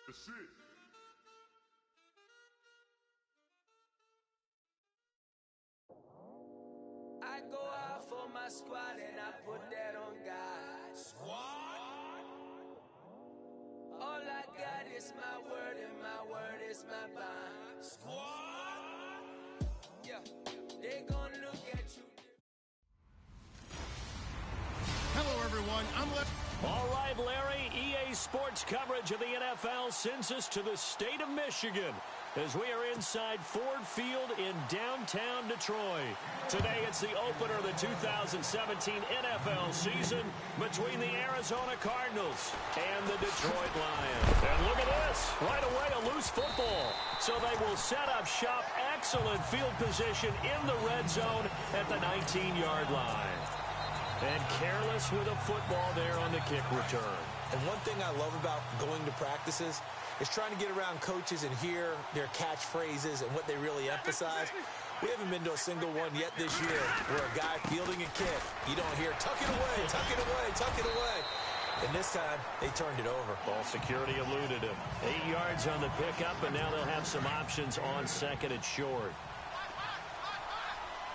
That's it. I go out for my squad and I put that on God. Squad? All I got is my word and my word is my bond. Squad? Yeah, they gon' look at you. Hello, everyone. I'm Left. All right, Larry, EA Sports coverage of the NFL sends us to the state of Michigan as we are inside Ford Field in downtown Detroit. Today, it's the opener of the 2017 NFL season between the Arizona Cardinals and the Detroit Lions. And look at this. Right away, a loose football. So they will set up shop. Excellent field position in the red zone at the 19-yard line. And careless with a football there on the kick return. And one thing I love about going to practices is trying to get around coaches and hear their catchphrases and what they really emphasize. We haven't been to a single one yet this year where a guy fielding a kick, you don't hear, tuck it away, tuck it away, tuck it away. And this time, they turned it over. Ball security eluded him. 8 yards on the pickup, and now they'll have some options on second and short.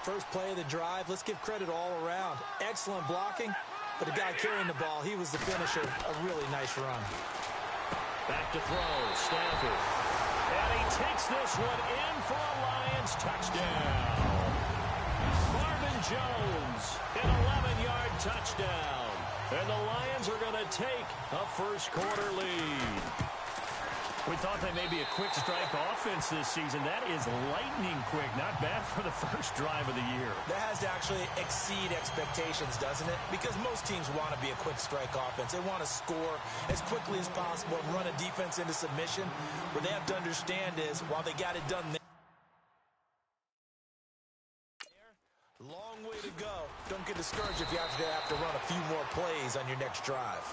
First play of the drive, let's give credit all around. Excellent blocking, but the guy carrying the ball, he was the finisher. A really nice run. Back to throw, Stafford. And he takes this one in for a Lions touchdown. Marvin Jones, an 11-yard touchdown. And the Lions are going to take a first-quarter lead. We thought they may be a quick strike offense this season. That is lightning quick. Not bad for the first drive of the year. That has to actually exceed expectations, doesn't it? Because most teams want to be a quick strike offense. They want to score as quickly as possible and run a defense into submission. What they have to understand is, while they got it done there, long way to go. Don't get discouraged if you have to run a few more plays on your next drive.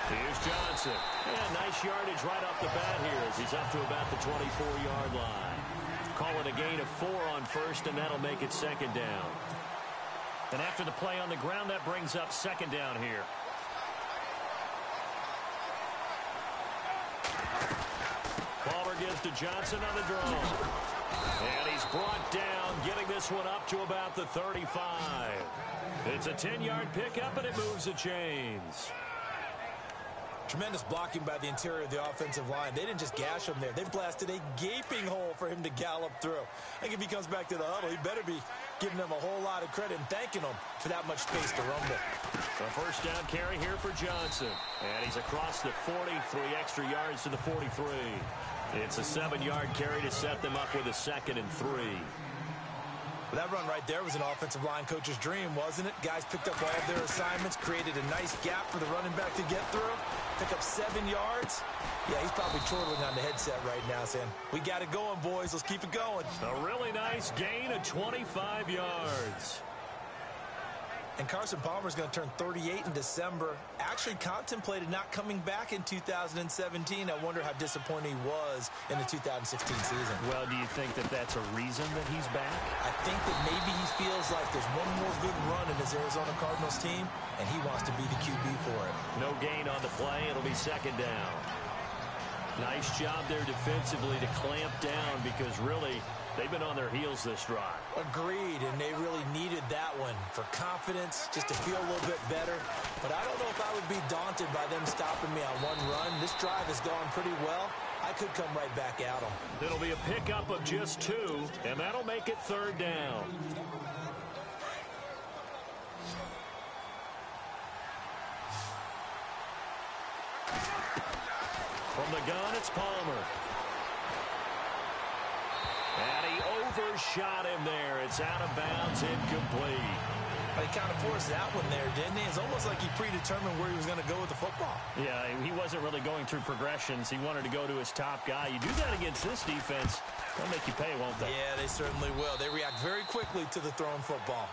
Here's Johnson. And nice yardage right off the bat here as he's up to about the 24-yard line. Call it a gain of 4 on first, and that'll make it second down. And after the play on the ground, that brings up second down here. Palmer gives to Johnson on the draw. And he's brought down, getting this one up to about the 35. It's a 10-yard pickup, and it moves the chains. Tremendous blocking by the interior of the offensive line. They didn't just gash him there. They blasted a gaping hole for him to gallop through. I think if he comes back to the huddle, he better be giving them a whole lot of credit and thanking them for that much space to rumble. A first down carry here for Johnson. And he's across the 40, 3 extra yards to the 43. It's a 7-yard carry to set them up with a 2nd and 3. Well, that run right there was an offensive line coach's dream, wasn't it? Guys picked up all of their assignments, created a nice gap for the running back to get through, pick up 7 yards. Yeah, he's probably chortling on the headset right now saying, we got it going, boys. Let's keep it going. A really nice gain of 25 yards. And Carson Palmer's going to turn 38 in December. Actually contemplated not coming back in 2017. I wonder how disappointed he was in the 2016 season. Well, do you think that that's a reason that he's back? I think that maybe he feels like there's one more good run in his Arizona Cardinals team, and he wants to be the QB for it. No gain on the play. It'll be second down. Nice job there defensively to clamp down because really they've been on their heels this drive. Agreed, and they really needed that one for confidence, just to feel a little bit better. But I don't know if I would be daunted by them stopping me on one run. This drive has gone pretty well. I could come right back at them. It'll be a pickup of just 2, and that'll make it third down. From the gun, it's Palmer. And he overshot him there. It's out of bounds, incomplete. But he kind of forced that one there, didn't he? It's almost like he predetermined where he was going to go with the football. Yeah, he wasn't really going through progressions. He wanted to go to his top guy. You do that against this defense, they'll make you pay, won't they? Yeah, they certainly will. They react very quickly to the thrown football.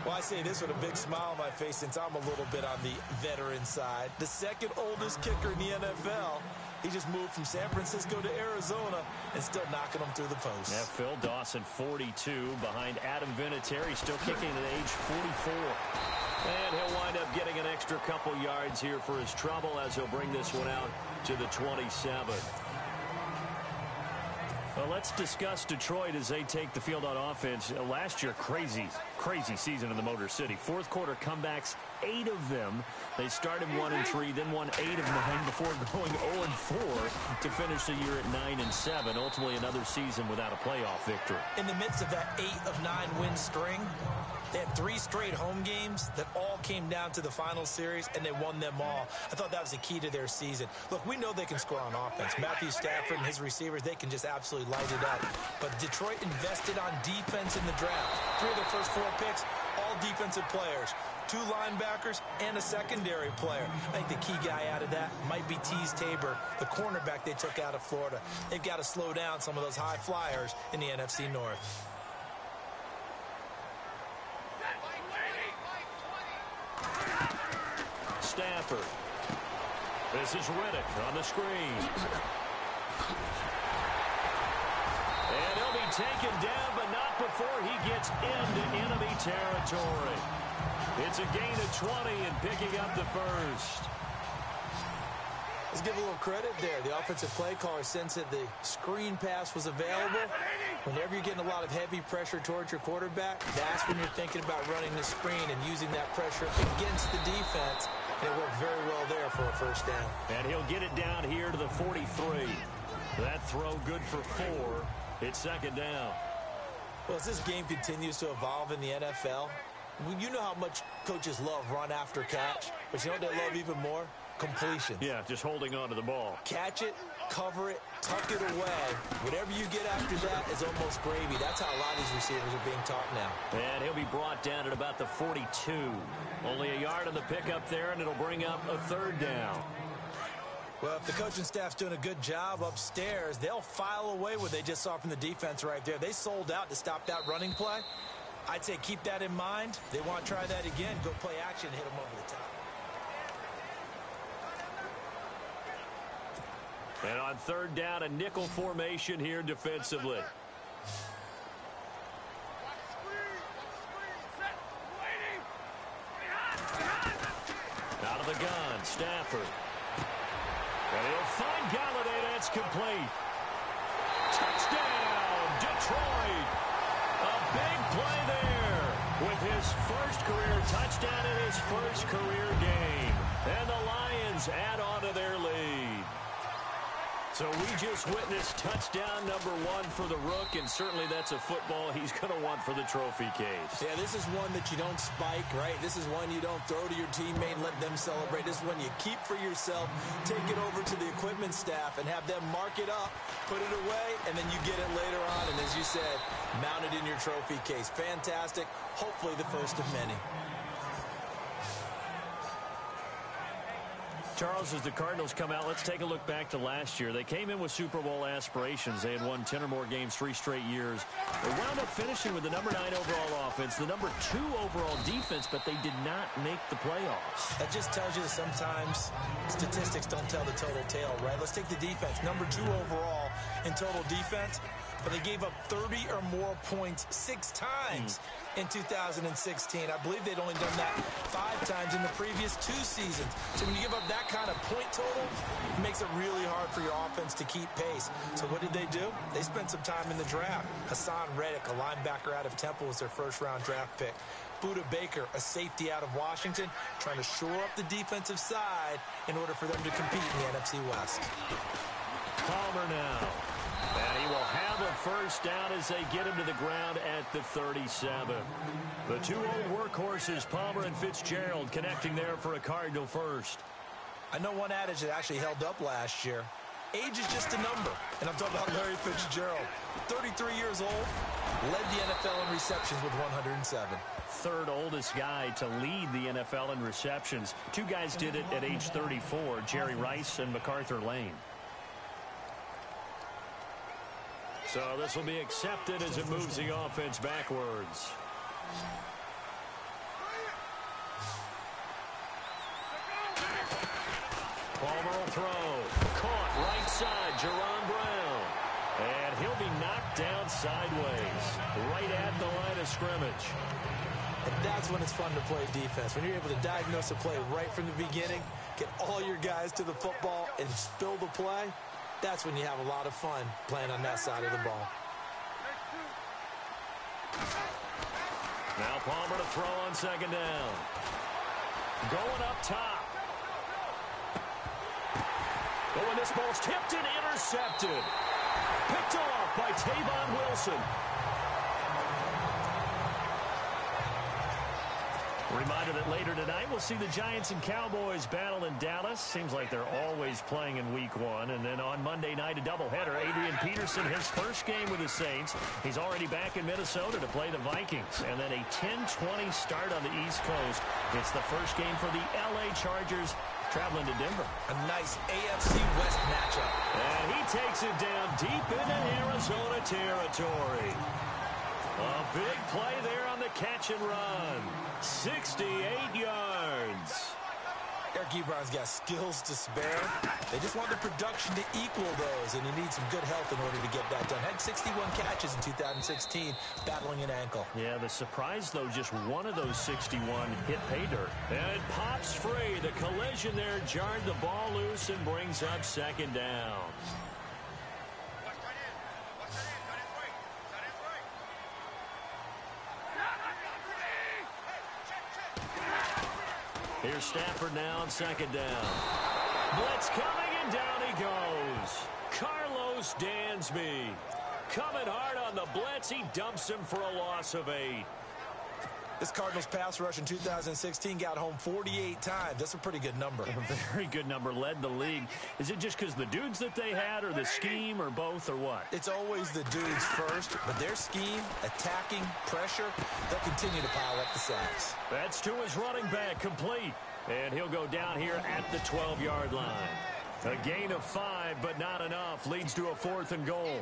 Well, I say this with a big smile on my face since I'm a little bit on the veteran side. The second oldest kicker in the NFL. He just moved from San Francisco to Arizona and still knocking them through the post. Yeah, Phil Dawson, 42, behind Adam Vinatieri, still kicking at age 44. And he'll wind up getting an extra couple yards here for his trouble as he'll bring this one out to the 27. Well, let's discuss Detroit as they take the field on offense. Last year, crazy season in the Motor City. Fourth quarter comebacks, 8 of them. They started 1-3, then won 8 of 9 before going 0-4 to finish the year at 9-7. Ultimately, another season without a playoff victory. In the midst of that 8 of 9 win string, they had 3 straight home games that all came down to the final series, and they won them all. I thought that was the key to their season. Look, we know they can score on offense. Matthew Stafford and his receivers, they can just absolutely light it up. But Detroit invested on defense in the draft. 3 of their first 4 picks, all defensive players. 2 linebackers and a secondary player. I think the key guy out of that might be Teez Tabor, the cornerback they took out of Florida. They've got to slow down some of those high flyers in the NFC North. Stafford. This is Riddick on the screen. And he'll be taken down, but not before he gets into enemy territory. It's a gain of 20 and picking up the first. Let's give a little credit there. The offensive play caller sensed that the screen pass was available. Whenever you're getting a lot of heavy pressure towards your quarterback, that's when you're thinking about running the screen and using that pressure against the defense. And it worked very well there for a first down. And he'll get it down here to the 43. That throw good for 4. It's second down. Well, as this game continues to evolve in the NFL, you know how much coaches love run after catch, but you know what they love even more? Completion. Yeah, just holding on to the ball. Catch it, cover it, tuck it away. Whatever you get after that is almost gravy. That's how a lot of these receivers are being taught now. And he'll be brought down at about the 42. Only a yard on the pickup there, and it'll bring up a third down. Well, if the coaching staff's doing a good job upstairs, they'll file away what they just saw from the defense right there. They sold out to stop that running play. I'd say keep that in mind. They want to try that again. Go play action and hit them over the top. And on third down, a nickel formation here defensively. Out of the gun, Stafford. And he'll find Galladay. That's complete. Touchdown, Detroit. A big play there with his first career touchdown in his first career game. And the Lions add on to their lead. So we just witnessed touchdown number 1 for the Rook, and certainly that's a football he's going to want for the trophy case. Yeah, this is one that you don't spike, right? This is one you don't throw to your teammate and let them celebrate. This is one you keep for yourself, take it over to the equipment staff, and have them mark it up, put it away, and then you get it later on. And as you said, mount it in your trophy case. Fantastic. Hopefully the first of many. Charles, as the Cardinals come out, let's take a look back to last year. They came in with Super Bowl aspirations. They had won 10 or more games 3 straight years. They wound up finishing with the number 9 overall offense, the number 2 overall defense, but they did not make the playoffs. That just tells you that sometimes statistics don't tell the total tale, right? Let's take the defense. Number 2 overall in total defense, but they gave up 30 or more points 6 times in 2016. I believe they'd only done that 5 times in the previous 2 seasons. So when you give up that kind of point total, it makes it really hard for your offense to keep pace. So what did they do? They spent some time in the draft. Hassan Reddick, a linebacker out of Temple, was their first-round draft pick. Budda Baker, a safety out of Washington, trying to shore up the defensive side in order for them to compete in the NFC West. Palmer now. And he will have a first down as they get him to the ground at the 37. The 2 old workhorses, Palmer and Fitzgerald, connecting there for a Cardinal first. I know one adage that actually held up last year. Age is just a number. And I'm talking about Larry Fitzgerald. 33 years old, led the NFL in receptions with 107. Third oldest guy to lead the NFL in receptions. 2 guys did it at age 34, Jerry Rice and MacArthur Lane. So this will be accepted as it moves the offense backwards. Palmer will throw. Caught right side, Jerron Brown. And he'll be knocked down sideways, right at the line of scrimmage. And that's when it's fun to play defense. When you're able to diagnose a play right from the beginning, get all your guys to the football, and spill the play, that's when you have a lot of fun playing on that side of the ball. Now Palmer to throw on second down. Going up top. Oh, and this ball's tipped and intercepted. Picked off by Tavon Wilson. Reminder that later tonight we'll see the Giants and Cowboys battle in Dallas. Seems like they're always playing in week 1. And then on Monday night, a doubleheader. Adrian Peterson, his first game with the Saints. He's already back in Minnesota to play the Vikings. And then a 10-20 start on the East Coast. It's the first game for the LA Chargers traveling to Denver. A nice AFC West matchup. And he takes it down deep into Arizona territory. A big play there on the catch and run. 68 yards. Eric Ebron's got skills to spare. They just want the production to equal those, and you need some good health in order to get that done. Had 61 catches in 2016, battling an ankle. Yeah, the surprise, though, just one of those 61 hit pay dirt. And pops free. The collision there jarred the ball loose and brings up second down. Here's Stafford now on second down. Blitz coming, and down he goes. Carlos Dansby coming hard on the blitz. He dumps him for a loss of 8. This Cardinals pass rush in 2016 got home 48 times. That's a pretty good number. A very good number. Led the league. Is it just because the dudes that they had, or the scheme, or both, or what? It's always the dudes first, but their scheme, attacking, pressure, they'll continue to pile up the sacks. That's to his running back, complete. And he'll go down here at the 12-yard line. A gain of 5, but not enough. Leads to a 4th and goal.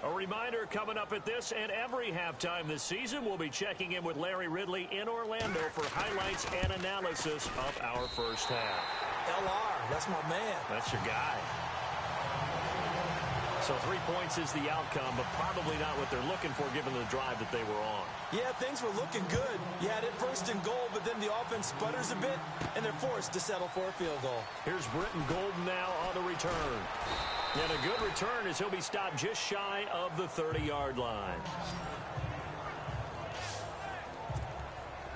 A reminder coming up at this and every halftime this season, we'll be checking in with Larry Ridley in Orlando for highlights and analysis of our first half. LR, that's my man. That's your guy. So 3 points is the outcome, but probably not what they're looking for given the drive that they were on. Yeah, things were looking good. You had it first and goal, but then the offense sputters a bit, and they're forced to settle for a field goal. Here's Britton Golden now on the return. And a good return as he'll be stopped just shy of the 30-yard line.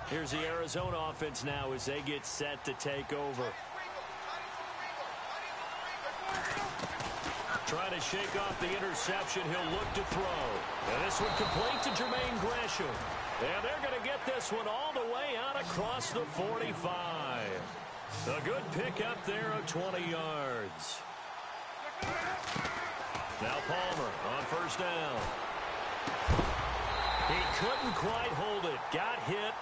Here's the Arizona offense now as they get set to take over. Trying to shake off the interception. He'll look to throw. And this one complete to Jermaine Gresham. And they're going to get this one all the way out across the 45. A good pickup there of 20 yards. Now Palmer on first down. He couldn't quite hold it. Got hit.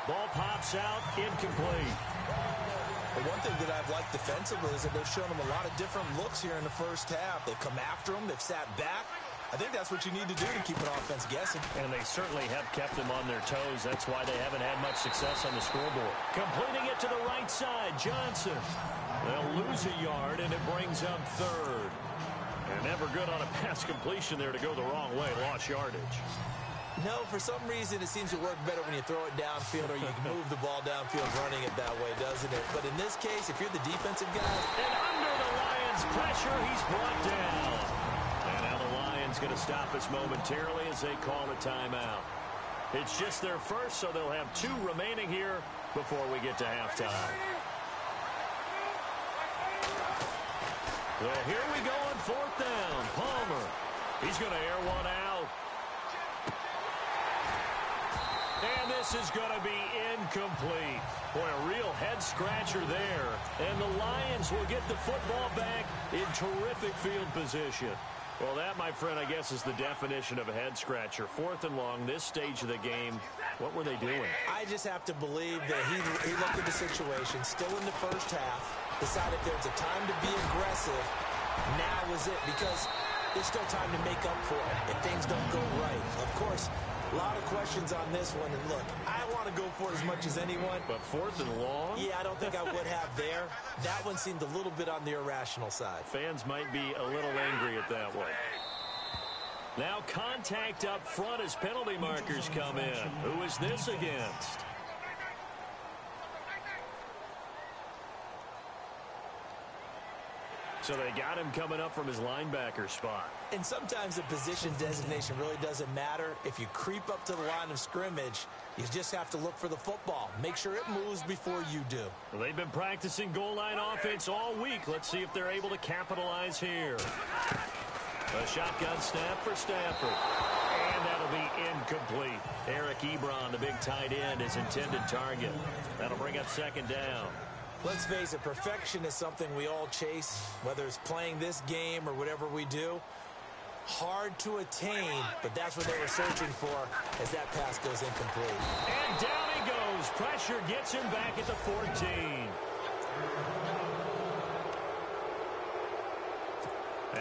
Ball pops out. Incomplete. But one thing that I've liked defensively is that they've shown him a lot of different looks here in the first half. They've come after him. They've sat back. I think that's what you need to do to keep an offense guessing. And they certainly have kept them on their toes. That's why they haven't had much success on the scoreboard. Completing it to the right side. Johnson. They'll lose a yard, and it brings up third. And never good on a pass completion there to go the wrong way. Lost yardage. No, for some reason it seems to work better when you throw it downfield or you can move the ball downfield running it that way, doesn't it? But in this case, if you're the defensive guy... And under the Lions' pressure, he's brought down. And now the Lions going to stop us momentarily as they call a timeout. It's just their first, so they'll have 2 remaining here before we get to halftime. Well, here we go on fourth down. Palmer. He's going to air one out. And this is going to be incomplete. Boy, a real head-scratcher there. And the Lions will get the football back in terrific field position. Well, that, my friend, I guess is the definition of a head-scratcher. 4th and long, this stage of the game. What were they doing? I just have to believe that he looked at the situation, still in the first half, decided there's a time to be aggressive. Now is it, because there's still time to make up for it if things don't go right. Of course, a lot of questions on this one, and look, I want to go for it as much as anyone. But 4th and long? Yeah, I don't think I would have there. That one seemed a little bit on the irrational side. Fans might be a little angry at that one. Now contact up front as penalty markers come in. Who is this against? So they got him coming up from his linebacker spot. And sometimes the position designation really doesn't matter. If you creep up to the line of scrimmage, you just have to look for the football. Make sure it moves before you do. Well, they've been practicing goal line offense all week. Let's see if they're able to capitalize here. A shotgun snap for Stafford. And that'll be incomplete. Eric Ebron, the big tight end, his intended target. That'll bring up second down. Let's face it, perfection is something we all chase, whether it's playing this game or whatever we do. Hard to attain, but that's what they were searching for as that pass goes incomplete. And down he goes. Pressure gets him back at the 14.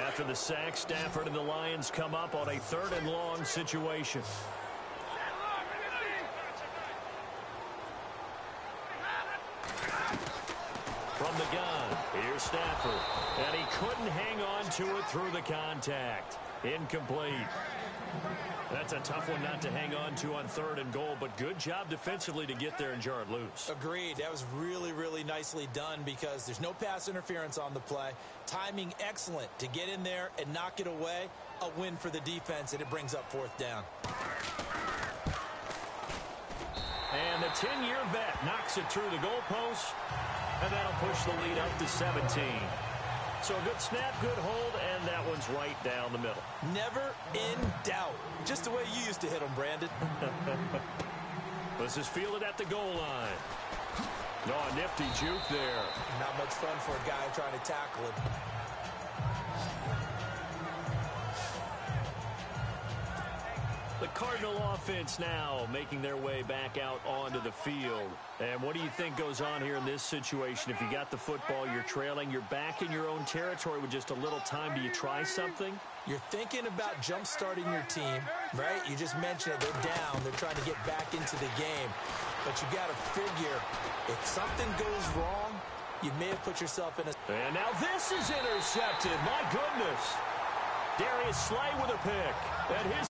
After the sack, Stafford and the Lions come up on a 3rd and long situation. From the gun, here's Stafford. And he couldn't hang on to it through the contact. Incomplete. That's a tough one not to hang on to on 3rd and goal, but good job defensively to get there and jar it loose. Agreed. That was really, really nicely done because there's no pass interference on the play. Timing excellent to get in there and knock it away. A win for the defense, and it brings up 4th down. And the 10-year vet knocks it through the goalpost, and that'll push the lead up to 17. So a good snap, good hold, and that one's right down the middle. Never in doubt. Just the way you used to hit them, Brandon. This is fielded at the goal line. No, a nifty juke there. Not much fun for a guy trying to tackle him. The Cardinal offense now making their way back out onto the field. And what do you think goes on here in this situation? If you got the football, you're trailing, you're back in your own territory with just a little time. Do you try something? You're thinking about jump-starting your team, right? You just mentioned it. They're down. They're trying to get back into the game. But you got to figure, if something goes wrong, you may have put yourself in a... And now this is intercepted. My goodness. Darius Slay with a pick. And his